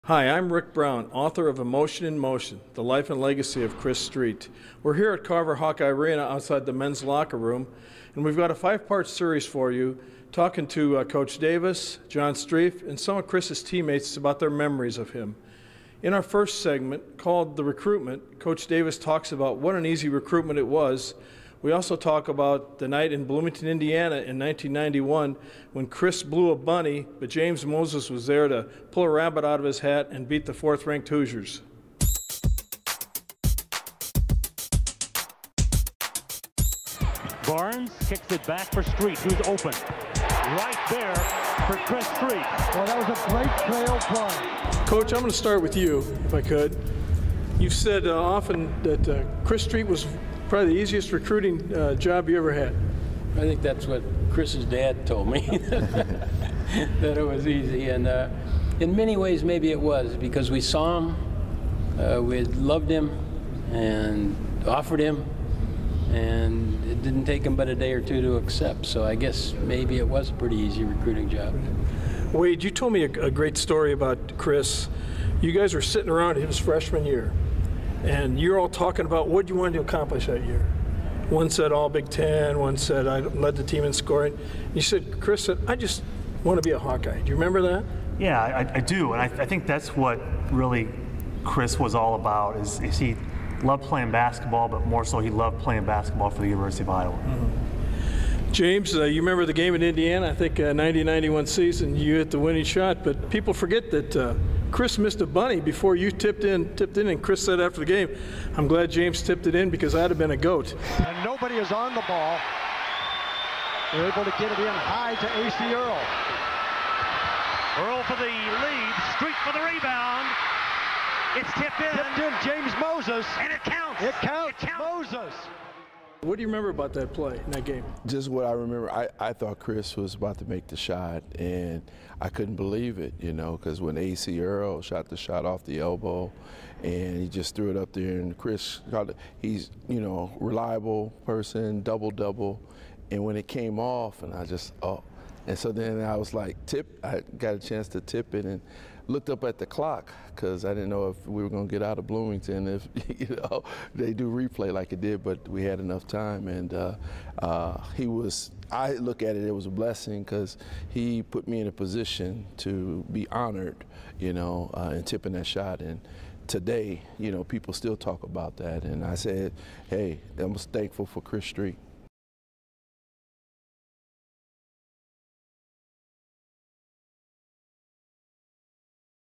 Hi, I'm Rick Brown, author of Emotion in Motion, The Life and Legacy of Chris Street. We're here at Carver Hawkeye Arena outside the men's locker room, and we've got a 5-part series for you, talking to Coach Davis, John Strief, and some of Chris's teammates about their memories of him. In our first segment, called The Recruitment, Coach Davis talks about what an easy recruitment it was. We also talk about the night in Bloomington, Indiana in 1991 when Chris blew a bunny, but James Moses was there to pull a rabbit out of his hat and beat the 4th-ranked Hoosiers. Barnes kicks it back for Street, who's open. Right there for Chris Street. Well, that was a great trail play. Coach, I'm going to start with you, if I could. You've said often that Chris Street was probably the easiest recruiting job you ever had. I think that's what Chris's dad told me, that it was easy. And in many ways, maybe it was, because we saw him, we loved him, and offered him, and it didn't take him but a day or two to accept. So I guess maybe it was a pretty easy recruiting job. Wade, you told me a great story about Chris. You guys were sitting around his freshman year, and you're all talking about what you wanted to accomplish that year. One said all Big Ten, one said I led the team in scoring. You said, Chris said, I just want to be a Hawkeye. Do you remember that? Yeah, I do, and I think that's what really Chris was all about, is he loved playing basketball, but more so he loved playing basketball for the University of Iowa. Mm-hmm. James, you remember the game in Indiana, I think 90-91 season, you hit the winning shot, but people forget that Chris missed a bunny before you tipped in, and Chris said after the game, I'm glad James tipped it in because I'd have been a goat. And nobody is on the ball. They're able to get it in high to A.C. Earl. Earl for the lead, Street for the rebound. It's tipped in. Tipped in, James Moses. And it counts. It counts, Moses. What do you remember about that play in that game? Just what I remember, I thought Chris was about to make the shot, and I couldn't believe it, you know, because when A.C. Earl shot the shot off the elbow, and he just threw it up there, and Chris, he's, you know, reliable person, double-double, and when it came off, and I just, and so then I was like, I got a chance to tip it, and looked up at the clock because I didn't know if we were going to get out of Bloomington if, you know, they do replay like it did, but we had enough time. And I look at it, it was a blessing because he put me in a position to be honored, you know, in tipping that shot. And today, you know, people still talk about that. And I said, hey, I'm thankful for Chris Street.